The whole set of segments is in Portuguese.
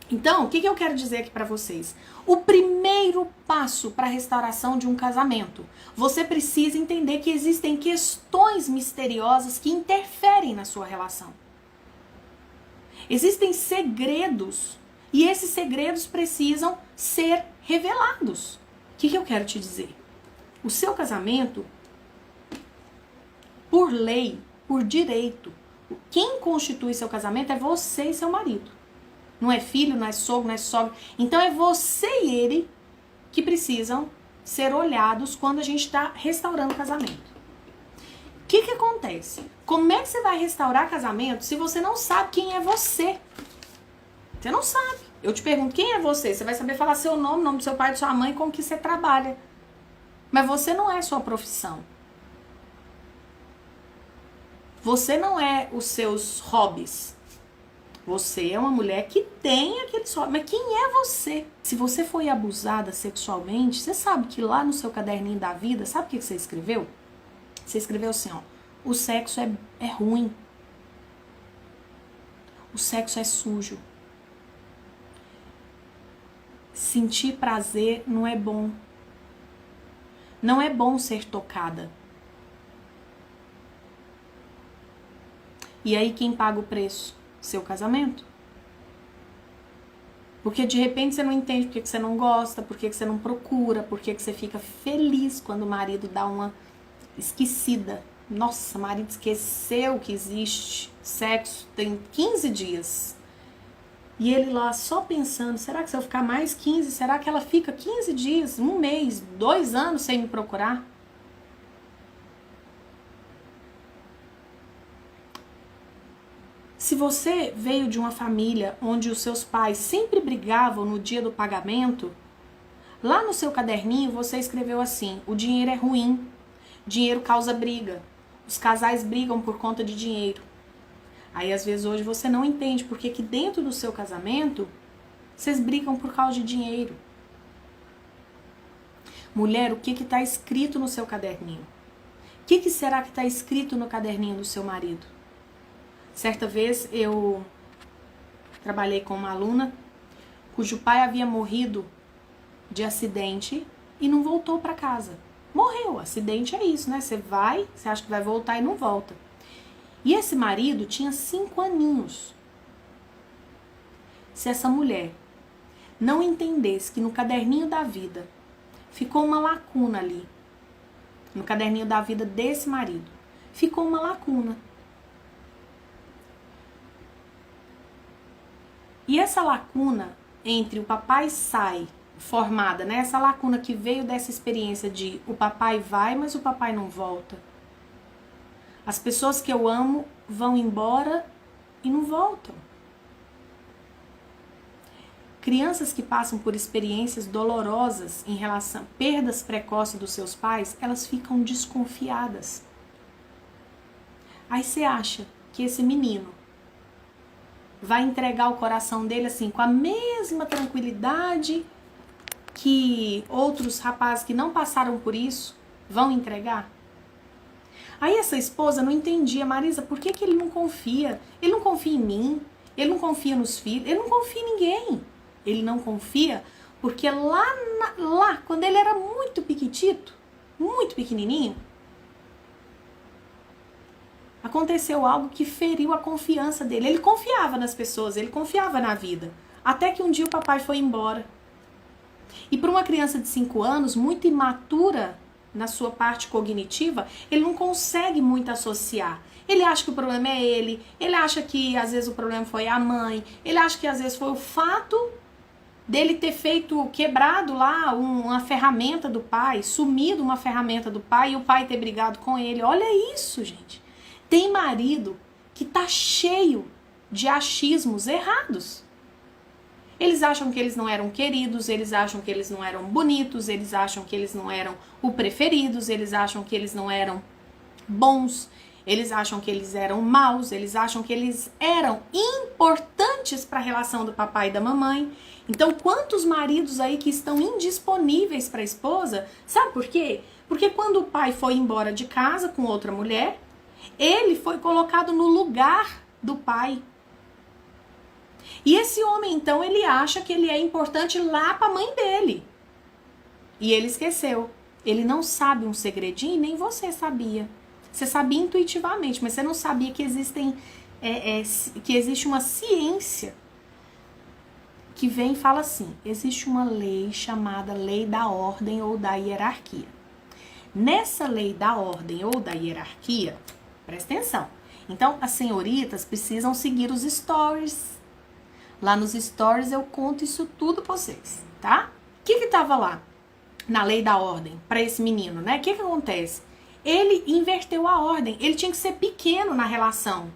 Então, o que eu quero dizer aqui para vocês? O primeiro passo para a restauração de um casamento, você precisa entender que existem questões misteriosas que interferem na sua relação. Existem segredos e esses segredos precisam ser revelados. O que eu quero te dizer? O seu casamento, por lei, por direito, quem constitui seu casamento é você e seu marido. Não é filho, não é sogro, não é sogra. Então é você e ele que precisam ser olhados quando a gente está restaurando o casamento. O que acontece? Como é que você vai restaurar casamento se você não sabe quem é você? Você não sabe. Eu te pergunto, quem é você? Você vai saber falar seu nome, nome do seu pai, de sua mãe, com que você trabalha. Mas você não é sua profissão. Você não é os seus hobbies. Você é uma mulher que tem aquele só. Mas quem é você? Se você foi abusada sexualmente, você sabe que lá no seu caderninho da vida, sabe o que você escreveu? Você escreveu assim, ó. O sexo é ruim. O sexo é sujo. Sentir prazer não é bom. Não é bom ser tocada. E aí quem paga o preço? Seu casamento. Porque de repente você não entende porque que você não gosta, porque que você não procura, porque que você fica feliz quando o marido dá uma esquecida. Nossa, o marido esqueceu que existe sexo, tem 15 dias. E ele lá só pensando, será que se eu ficar mais 15, será que ela fica 15 dias, um mês, 2 anos sem me procurar? Se você veio de uma família onde os seus pais sempre brigavam no dia do pagamento, lá no seu caderninho você escreveu assim, o dinheiro é ruim, dinheiro causa briga, os casais brigam por conta de dinheiro. Aí às vezes hoje você não entende porque que dentro do seu casamento vocês brigam por causa de dinheiro. Mulher, o que está escrito no seu caderninho? O que será que está escrito no caderninho do seu marido? Certa vez eu trabalhei com uma aluna cujo pai havia morrido de acidente e não voltou para casa. Morreu, acidente é isso, né? Você vai, você acha que vai voltar e não volta. E esse marido tinha 5 aninhos. Se essa mulher não entendesse que no caderninho da vida ficou uma lacuna ali, no caderninho da vida desse marido, ficou uma lacuna. E essa lacuna entre o papai sai, formada, né? Essa lacuna que veio dessa experiência de o papai vai, mas o papai não volta. As pessoas que eu amo vão embora e não voltam. Crianças que passam por experiências dolorosas em relação a perdas precoces dos seus pais, elas ficam desconfiadas. Aí você acha que esse menino vai entregar o coração dele assim, com a mesma tranquilidade que outros rapazes que não passaram por isso vão entregar? Aí essa esposa não entendia, Marisa, por que ele não confia? Ele não confia em mim, ele não confia nos filhos, ele não confia em ninguém. Ele não confia porque lá quando ele era muito piquitito, muito pequenininho, aconteceu algo que feriu a confiança dele. Ele confiava nas pessoas, ele confiava na vida. Até que um dia o papai foi embora. E para uma criança de 5 anos, muito imatura na sua parte cognitiva, ele não consegue muito associar. Ele acha que o problema é ele acha que às vezes o problema foi a mãe, ele acha que às vezes foi o fato dele ter quebrado lá uma ferramenta do pai, sumido uma ferramenta do pai e o pai ter brigado com ele. Olha isso, gente. Tem marido que tá cheio de achismos errados. Eles acham que eles não eram queridos, eles acham que eles não eram bonitos, eles acham que eles não eram o preferidos, eles acham que eles não eram bons, eles acham que eles eram maus, eles acham que eles eram importantes para a relação do papai e da mamãe. Então, quantos maridos aí que estão indisponíveis para a esposa? Sabe por quê? Porque quando o pai foi embora de casa com outra mulher, ele foi colocado no lugar do pai. E esse homem, então, ele acha que ele é importante lá para a mãe dele. E ele esqueceu. Ele não sabe um segredinho e nem você sabia. Você sabia intuitivamente, mas você não sabia que existe uma ciência que vem e fala assim, existe uma lei chamada lei da ordem ou da hierarquia. Nessa lei da ordem ou da hierarquia, presta atenção. Então, as senhoritas precisam seguir os stories. Lá nos stories eu conto isso tudo pra vocês, tá? O que tava lá na lei da ordem pra esse menino, né? O que acontece? Ele inverteu a ordem. Ele tinha que ser pequeno na relação.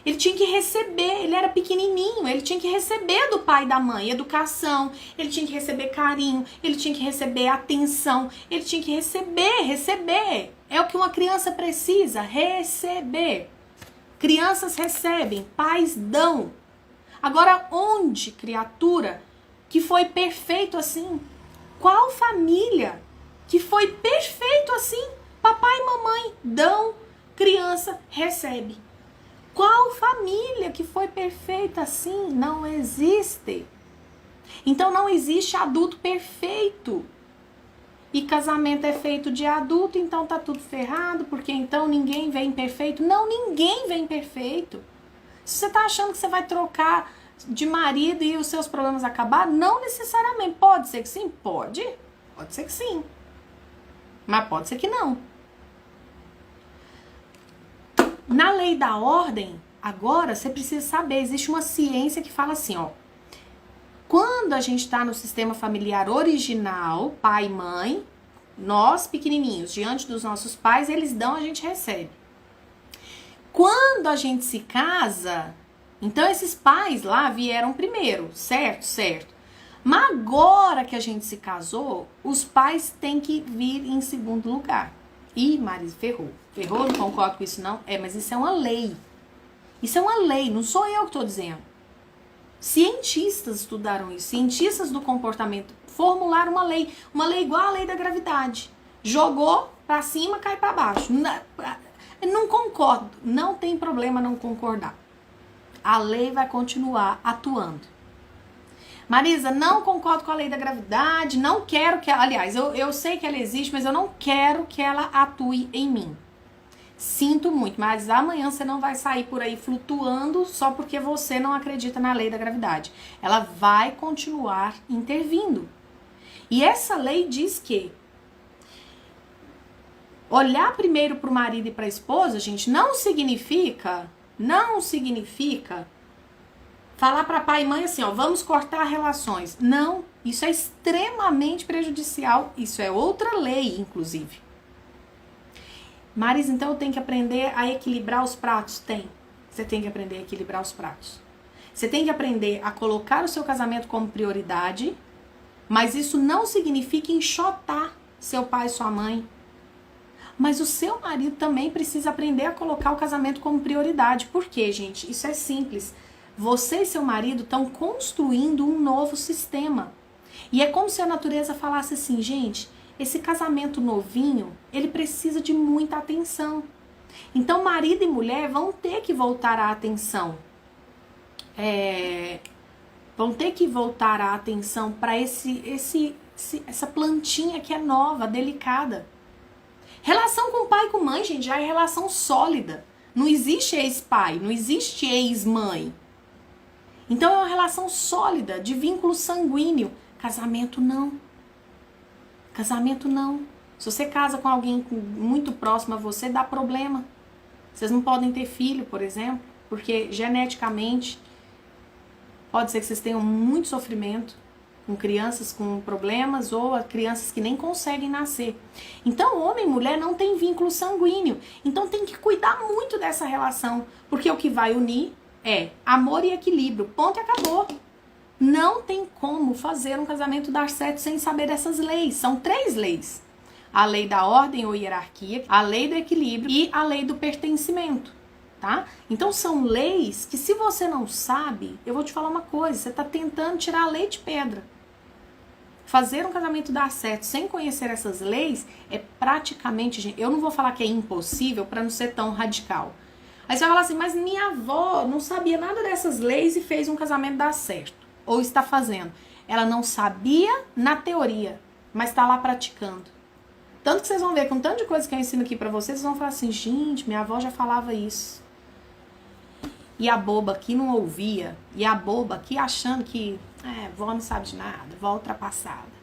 Ele tinha que receber, ele era pequenininho, ele tinha que receber do pai e da mãe educação, ele tinha que receber carinho, ele tinha que receber atenção, ele tinha que receber. É o que uma criança precisa, receber. Crianças recebem, pais dão. Agora, onde, criatura, que foi perfeito assim? Qual família que foi perfeito assim? Papai e mamãe dão, criança recebe. Qual família que foi perfeita assim? Não existe. Então não existe adulto perfeito. E casamento é feito de adulto, então tá tudo ferrado, porque então ninguém vem perfeito. Não, ninguém vem perfeito. Se você tá achando que você vai trocar de marido e os seus problemas acabar, não necessariamente. Pode ser que sim? Pode. Pode ser que sim. Mas pode ser que não. Na lei da ordem, agora você precisa saber, existe uma ciência que fala assim, ó. Quando a gente está no sistema familiar original, pai e mãe, nós pequenininhos, diante dos nossos pais, eles dão, a gente recebe. Quando a gente se casa, então esses pais lá vieram primeiro, certo? Certo. Mas agora que a gente se casou, os pais têm que vir em segundo lugar. Ih, Marisa, ferrou. Ferrou, não concordo com isso não. Mas isso é uma lei. Isso é uma lei, não sou eu que estou dizendo. Cientistas estudaram isso. Cientistas do comportamento formularam uma lei igual à lei da gravidade. Jogou pra cima, cai pra baixo. Não concordo. Não tem problema não concordar. A lei vai continuar atuando. Marisa, não concordo com a lei da gravidade, não quero que ela... Aliás, eu sei que ela existe, mas eu não quero que ela atue em mim. Sinto muito, mas amanhã você não vai sair por aí flutuando só porque você não acredita na lei da gravidade. Ela vai continuar intervindo. E essa lei diz que olhar primeiro para o marido e para a esposa, gente, não significa falar para pai e mãe assim, ó, vamos cortar relações. Não, isso é extremamente prejudicial. Isso é outra lei, inclusive. Marisa, então eu tenho que aprender a equilibrar os pratos? Tem. Você tem que aprender a equilibrar os pratos. Você tem que aprender a colocar o seu casamento como prioridade, mas isso não significa enxotar seu pai e sua mãe. Mas o seu marido também precisa aprender a colocar o casamento como prioridade. Por quê, gente? Isso é simples. Você e seu marido estão construindo um novo sistema. E é como se a natureza falasse assim, gente, esse casamento novinho, ele precisa de muita atenção. Então, marido e mulher vão ter que voltar a atenção. Vão ter que voltar a atenção para essa plantinha que é nova, delicada. Relação com pai e com mãe, gente, já é relação sólida. Não existe ex-pai, não existe ex-mãe. Então é uma relação sólida, de vínculo sanguíneo. Casamento não. Casamento não. Se você casa com alguém muito próximo a você, dá problema. Vocês não podem ter filho, por exemplo, porque geneticamente pode ser que vocês tenham muito sofrimento com crianças com problemas ou crianças que nem conseguem nascer. Então, homem e mulher não tem vínculo sanguíneo. Então tem que cuidar muito dessa relação, porque o que vai unir é amor e equilíbrio. Ponto e acabou. Não tem como fazer um casamento dar certo sem saber dessas leis. São 3 leis. A lei da ordem ou hierarquia, a lei do equilíbrio e a lei do pertencimento, tá? Então são leis que, se você não sabe, eu vou te falar uma coisa, você tá tentando tirar a lei de pedra. Fazer um casamento dar certo sem conhecer essas leis é praticamente, gente, eu não vou falar que é impossível para não ser tão radical, Aí você vai falar assim, mas minha avó não sabia nada dessas leis e fez um casamento dar certo. Ou está fazendo. Ela não sabia na teoria, mas está lá praticando. Tanto que vocês vão ver, com tanto de coisa que eu ensino aqui pra vocês, vocês vão falar assim, gente, minha avó já falava isso. E a boba aqui não ouvia. E a boba aqui achando que, vó não sabe de nada, vó ultrapassada.